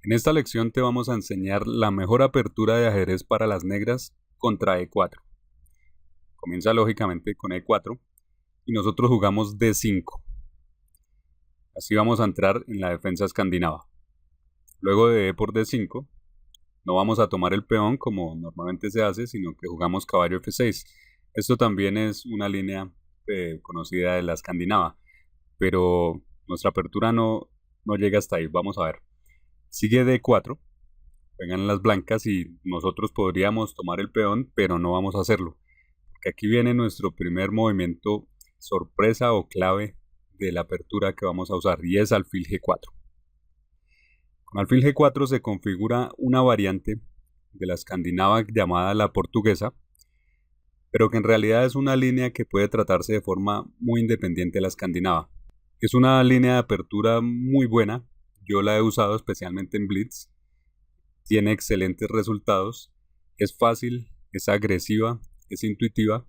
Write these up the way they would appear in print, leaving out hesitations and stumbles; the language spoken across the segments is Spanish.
En esta lección te vamos a enseñar la mejor apertura de ajedrez para las negras contra E4. Comienza lógicamente con E4 y nosotros jugamos D5. Así vamos a entrar en la defensa escandinava. Luego de E por D5, no vamos a tomar el peón como normalmente se hace, sino que jugamos caballo F6. Esto también es una línea conocida de la escandinava, pero nuestra apertura no llega hasta ahí. Vamos a ver. Sigue D4, juegan las blancas y nosotros podríamos tomar el peón, pero no vamos a hacerlo, porque aquí viene nuestro primer movimiento sorpresa o clave de la apertura que vamos a usar, y es alfil G4. Con alfil G4 se configura una variante de la escandinava llamada la portuguesa, pero que en realidad es una línea que puede tratarse de forma muy independiente de la escandinava. Es una línea de apertura muy buena, yo la he usado especialmente en Blitz, tiene excelentes resultados, es fácil, es agresiva, es intuitiva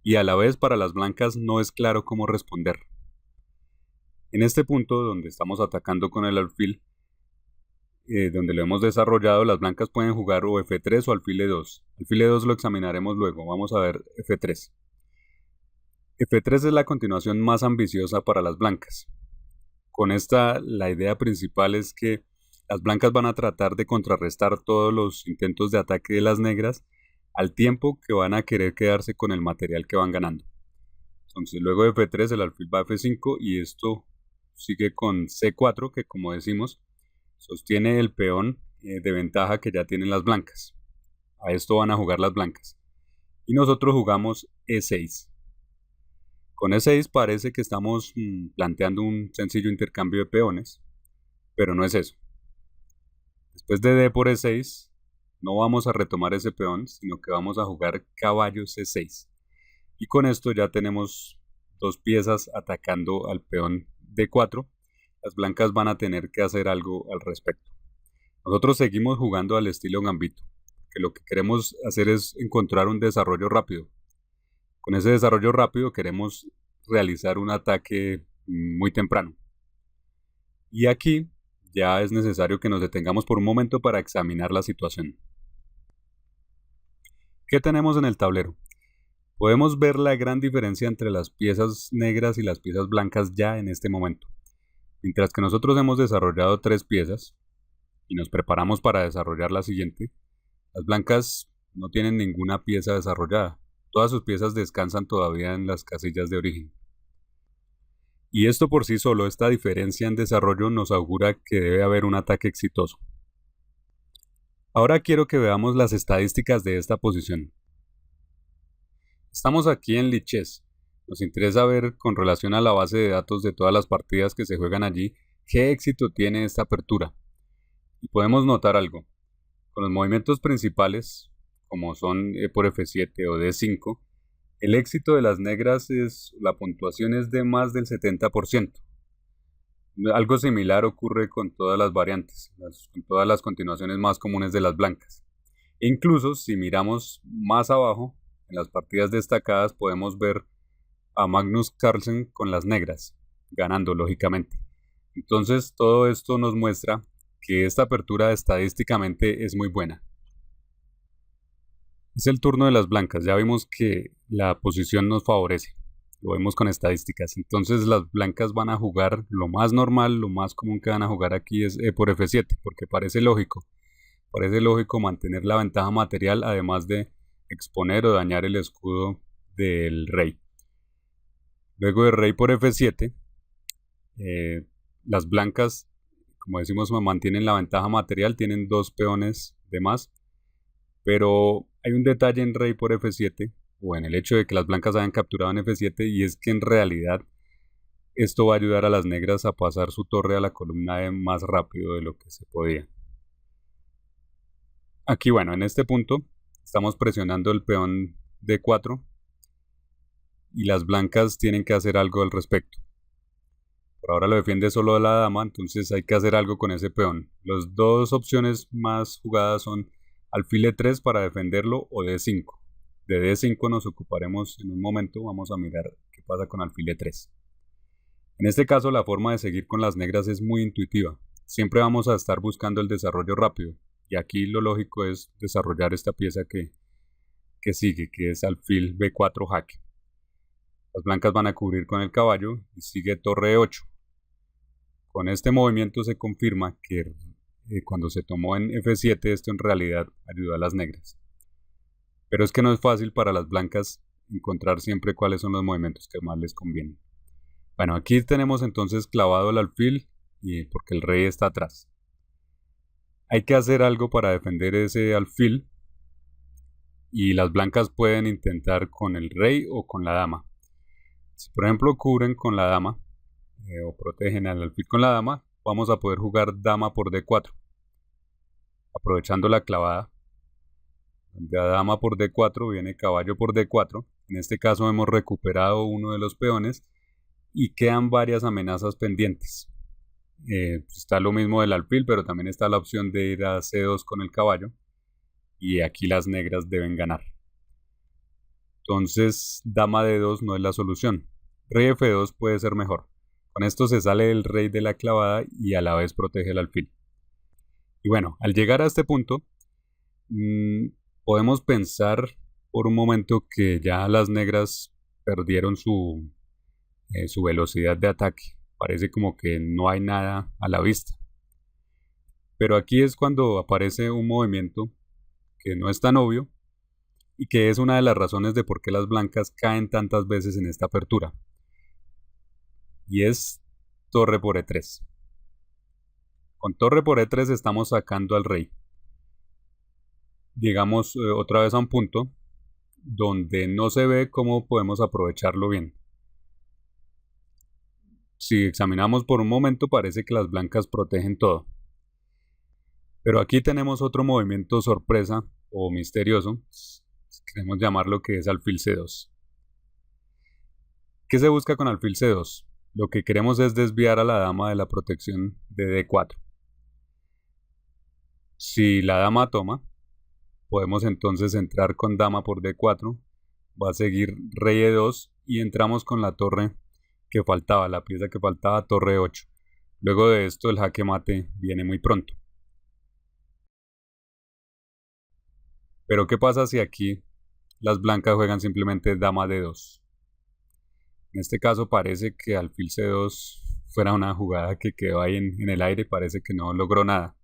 y a la vez para las blancas no es claro cómo responder. En este punto donde estamos atacando con el alfil, donde lo hemos desarrollado, las blancas pueden jugar o F3 o alfil E2. Alfil E2 lo examinaremos luego, vamos a ver F3. F3 es la continuación más ambiciosa para las blancas. Con esta, la idea principal es que las blancas van a tratar de contrarrestar todos los intentos de ataque de las negras al tiempo que van a querer quedarse con el material que van ganando. Entonces luego de F3 el alfil va a F5 y esto sigue con C4, que como decimos sostiene el peón de ventaja que ya tienen las blancas. A esto van a jugar las blancas. Y nosotros jugamos E6. Con E6 parece que estamos planteando un sencillo intercambio de peones, pero no es eso. Después de D por E6, no vamos a retomar ese peón, sino que vamos a jugar caballo C6. Y con esto ya tenemos dos piezas atacando al peón D4. Las blancas van a tener que hacer algo al respecto. Nosotros seguimos jugando al estilo gambito, que lo que queremos hacer es encontrar un desarrollo rápido. Con ese desarrollo rápido queremos realizar un ataque muy temprano. Y aquí ya es necesario que nos detengamos por un momento para examinar la situación. ¿Qué tenemos en el tablero? Podemos ver la gran diferencia entre las piezas negras y las piezas blancas ya en este momento. Mientras que nosotros hemos desarrollado 3 piezas y nos preparamos para desarrollar la siguiente, las blancas no tienen ninguna pieza desarrollada. Todas sus piezas descansan todavía en las casillas de origen. Y esto por sí solo, esta diferencia en desarrollo, nos augura que debe haber un ataque exitoso. Ahora quiero que veamos las estadísticas de esta posición. Estamos aquí en Lichess. Nos interesa ver con relación a la base de datos de todas las partidas que se juegan allí, qué éxito tiene esta apertura. Y podemos notar algo. Con los movimientos principales, como son E por F7 o D5, el éxito de las negras la puntuación es de más del 70%. Algo similar ocurre con todas las variantes, con todas las continuaciones más comunes de las blancas. E incluso si miramos más abajo, en las partidas destacadas podemos ver a Magnus Carlsen con las negras, ganando lógicamente. Entonces todo esto nos muestra que esta apertura estadísticamente es muy buena. Es el turno de las blancas, ya vimos que la posición nos favorece, lo vemos con estadísticas. Entonces las blancas van a jugar lo más normal, lo más común que van a jugar aquí es E por F7, porque parece lógico mantener la ventaja material además de exponer o dañar el escudo del rey. Luego de rey por F7, las blancas, como decimos, mantienen la ventaja material, tienen 2 peones de más, pero hay un detalle en rey por F7, o en el hecho de que las blancas hayan capturado en F7, y es que en realidad esto va a ayudar a las negras a pasar su torre a la columna E más rápido de lo que se podía. Aquí, bueno, en este punto estamos presionando el peón D4 y las blancas tienen que hacer algo al respecto. Por ahora lo defiende solo la dama, entonces hay que hacer algo con ese peón. Las dos opciones más jugadas son alfil E3 para defenderlo o D5. De D5 nos ocuparemos en un momento, vamos a mirar qué pasa con alfil E3. En este caso la forma de seguir con las negras es muy intuitiva. siempre vamos a estar buscando el desarrollo rápido. Y aquí lo lógico es desarrollar esta pieza que sigue, que es alfil B4 jaque. Las blancas van a cubrir con el caballo y sigue torre E8. Con este movimiento se confirma que cuando se tomó en F7 esto en realidad ayudó a las negras. Pero es que no es fácil para las blancas encontrar siempre cuáles son los movimientos que más les convienen. Bueno, aquí tenemos entonces clavado el alfil y porque el rey está atrás. Hay que hacer algo para defender ese alfil y las blancas pueden intentar con el rey o con la dama. Si por ejemplo cubren con la dama o protegen al alfil con la dama, vamos a poder jugar dama por D4, aprovechando la clavada. De dama por D4 viene caballo por D4. En este caso hemos recuperado uno de los peones y quedan varias amenazas pendientes. Está lo mismo del alfil, pero también está la opción de ir a C2 con el caballo y aquí las negras deben ganar. Entonces dama D2 no es la solución. Rey F2 puede ser mejor. Con esto se sale el rey de la clavada y a la vez protege el alfil. Y bueno, al llegar a este punto podemos pensar por un momento que ya las negras perdieron su velocidad de ataque. Parece como que no hay nada a la vista. Pero aquí es cuando aparece un movimiento que no es tan obvio y que es una de las razones de por qué las blancas caen tantas veces en esta apertura. Y es torre por E3. Con torre por E3 estamos sacando al rey. Llegamos otra vez a un punto donde no se ve cómo podemos aprovecharlo bien. Si examinamos por un momento parece que las blancas protegen todo. Pero aquí tenemos otro movimiento sorpresa o misterioso, si queremos llamarlo, que es alfil C2. ¿Qué se busca con alfil C2? Lo que queremos es desviar a la dama de la protección de D4. Si la dama toma, podemos entonces entrar con dama por D4, va a seguir rey E2 y entramos con la torre que faltaba, la pieza que faltaba, torre 8. Luego de esto el jaque mate viene muy pronto. Pero ¿qué pasa si aquí las blancas juegan simplemente dama D2? En este caso parece que alfil C2 fuera una jugada que quedó ahí en el aire, parece que no logró nada.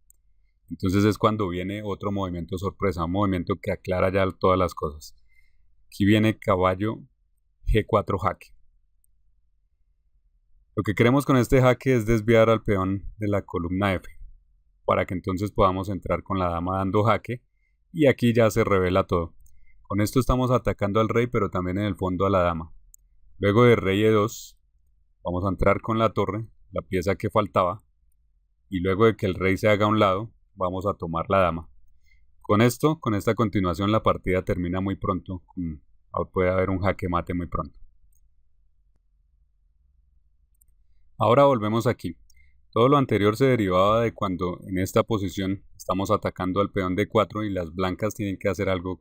Entonces es cuando viene otro movimiento sorpresa, un movimiento que aclara ya todas las cosas. Aquí viene caballo G4 jaque. Lo que queremos con este jaque es desviar al peón de la columna F, para que entonces podamos entrar con la dama dando jaque, y aquí ya se revela todo. Con esto estamos atacando al rey, pero también en el fondo a la dama. Luego de rey E2, vamos a entrar con la torre, la pieza que faltaba, y luego de que el rey se haga a un lado, vamos a tomar la dama. Con esto, con esta continuación, la partida termina muy pronto. Puede haber un jaque mate muy pronto. Ahora volvemos aquí. Todo lo anterior se derivaba de cuando en esta posición estamos atacando al peón D4 y las blancas tienen que hacer algo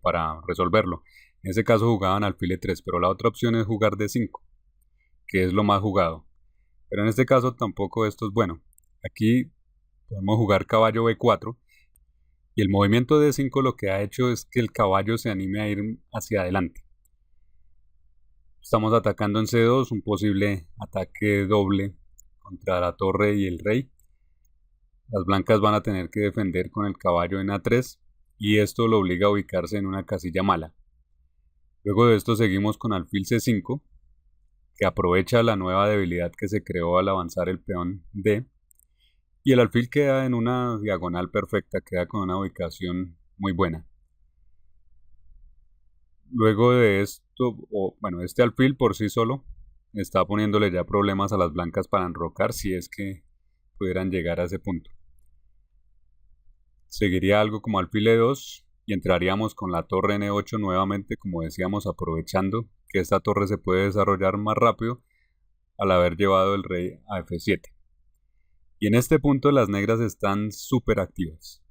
para resolverlo. En ese caso jugaban alfil E3, pero la otra opción es jugar D5, que es lo más jugado. Pero en este caso tampoco esto es bueno. Aquí podemos jugar caballo B4 y el movimiento D5 lo que ha hecho es que el caballo se anime a ir hacia adelante. Estamos atacando en C2, un posible ataque doble contra la torre y el rey. Las blancas van a tener que defender con el caballo en A3 y esto lo obliga a ubicarse en una casilla mala. Luego de esto seguimos con alfil C5, que aprovecha la nueva debilidad que se creó al avanzar el peón D. Y el alfil queda en una diagonal perfecta, queda con una ubicación muy buena. Luego de esto, este alfil por sí solo está poniéndole ya problemas a las blancas para enrocar si es que pudieran llegar a ese punto. Seguiría algo como alfil E2 y entraríamos con la torre N8 nuevamente, como decíamos, aprovechando que esta torre se puede desarrollar más rápido al haber llevado el rey a F7. Y en este punto las negras están súper activas.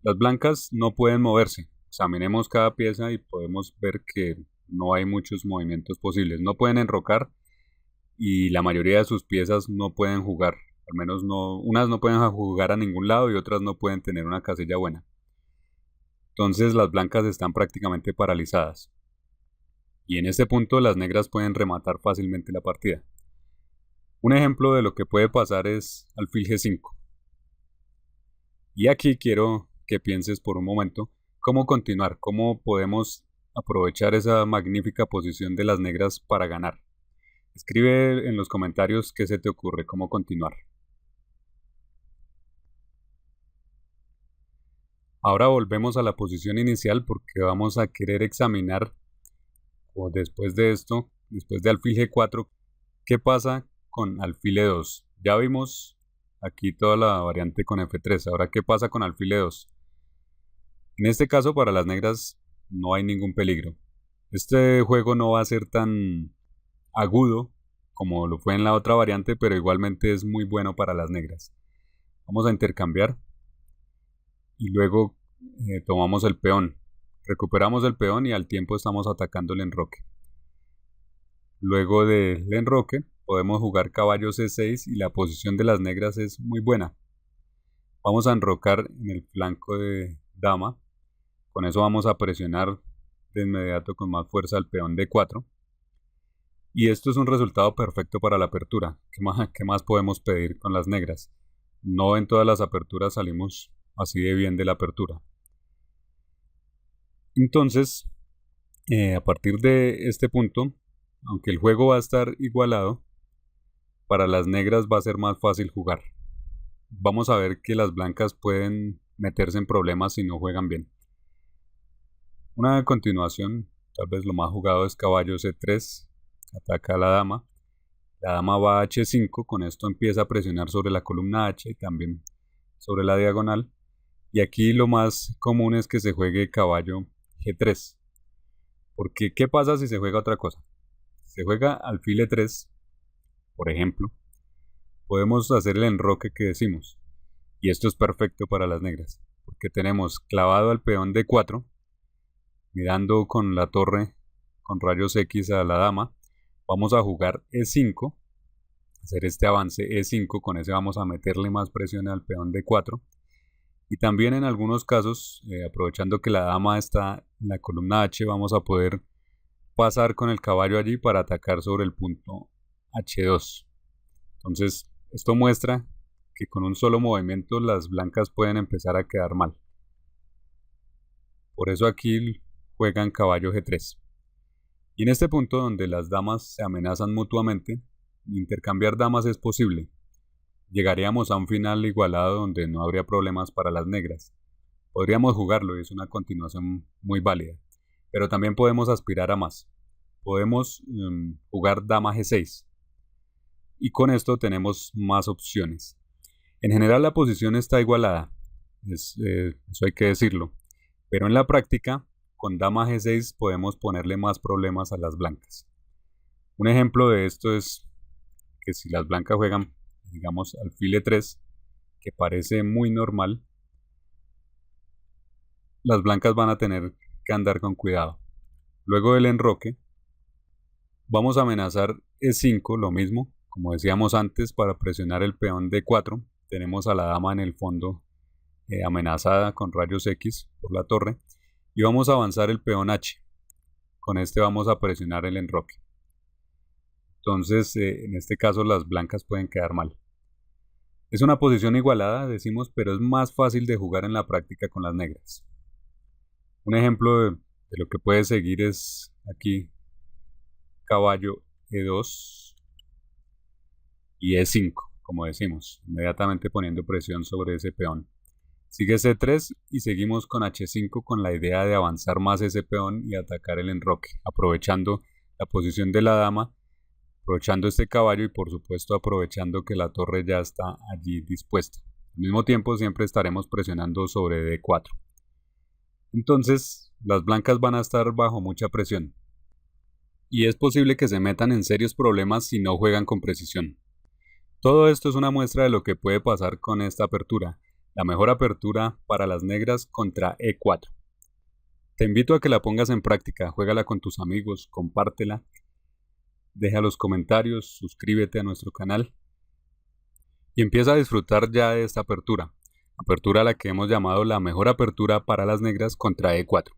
Las blancas no pueden moverse. Examinemos cada pieza y podemos ver que no hay muchos movimientos posibles. No pueden enrocar y la mayoría de sus piezas no pueden jugar. Al menos no, unas no pueden jugar a ningún lado y otras no pueden tener una casilla buena. Entonces las blancas están prácticamente paralizadas. Y en este punto las negras pueden rematar fácilmente la partida. Un ejemplo de lo que puede pasar es alfil G5. Y aquí quiero que pienses por un momento cómo continuar, cómo podemos aprovechar esa magnífica posición de las negras para ganar. Escribe en los comentarios qué se te ocurre, cómo continuar. Ahora volvemos a la posición inicial porque vamos a querer examinar, o después de esto, después de alfil G4, qué pasa con alfil E2. Ya vimos aquí toda la variante con F3. Ahora, ¿qué pasa con alfil E2? En este caso, para las negras no hay ningún peligro. Este juego no va a ser tan agudo como lo fue en la otra variante, pero igualmente es muy bueno para las negras. Vamos a intercambiar y luego tomamos el peón. Recuperamos el peón y al tiempo estamos atacando el enroque. Luego del enroque podemos jugar caballo C6 y la posición de las negras es muy buena. Vamos a enrocar en el flanco de dama. Con eso vamos a presionar de inmediato con más fuerza el peón D4. Y esto es un resultado perfecto para la apertura. ¿Qué más podemos pedir con las negras? No en todas las aperturas salimos así de bien de la apertura. Entonces, a partir de este punto, aunque el juego va a estar igualado, para las negras va a ser más fácil jugar. Vamos a ver que las blancas pueden meterse en problemas si no juegan bien. Una continuación, tal vez lo más jugado es caballo C3, ataca a la dama va a H5, con esto empieza a presionar sobre la columna H y también sobre la diagonal. Y aquí lo más común es que se juegue caballo G3. Porque, ¿qué pasa si se juega otra cosa? Si se juega alfil E3, por ejemplo, podemos hacer el enroque que decimos. Y esto es perfecto para las negras, porque tenemos clavado al peón D4, mirando con la torre con rayos X a la dama. Vamos a jugar E5, hacer este avance E5, con ese vamos a meterle más presión al peón D4. Y también en algunos casos, aprovechando que la dama está en la columna H, vamos a poder pasar con el caballo allí para atacar sobre el punto H2. Entonces, esto muestra que con un solo movimiento las blancas pueden empezar a quedar mal. Por eso aquí juegan caballo G3. Y en este punto donde las damas se amenazan mutuamente, intercambiar damas es posible. Llegaríamos a un final igualado donde no habría problemas para las negras. Podríamos jugarlo y es una continuación muy válida. Pero también podemos aspirar a más. Podemos jugar dama G6. Y con esto tenemos más opciones. En general la posición está igualada. Eso hay que decirlo. Pero en la práctica, con dama G6 podemos ponerle más problemas a las blancas. Un ejemplo de esto es que si las blancas juegan, digamos, alfil E3, que parece muy normal, las blancas van a tener que andar con cuidado. Luego del enroque, vamos a amenazar E5, lo mismo, como decíamos antes, para presionar el peón D4. Tenemos a la dama en el fondo amenazada con rayos X por la torre. Y vamos a avanzar el peón H. Con este vamos a presionar el enroque. Entonces, en este caso las blancas pueden quedar mal. Es una posición igualada, decimos, pero es más fácil de jugar en la práctica con las negras. Un ejemplo de lo que puede seguir es aquí caballo E2 y E5, como decimos, inmediatamente poniendo presión sobre ese peón. Sigue C3 y seguimos con H5 con la idea de avanzar más ese peón y atacar el enroque, aprovechando la posición de la dama, aprovechando este caballo y por supuesto aprovechando que la torre ya está allí dispuesta. Al mismo tiempo siempre estaremos presionando sobre D4. Entonces las blancas van a estar bajo mucha presión y es posible que se metan en serios problemas si no juegan con precisión. Todo esto es una muestra de lo que puede pasar con esta apertura. La mejor apertura para las negras contra E4. Te invito a que la pongas en práctica, juégala con tus amigos, compártela, deja los comentarios, suscríbete a nuestro canal y empieza a disfrutar ya de esta apertura a la que hemos llamado la mejor apertura para las negras contra E4.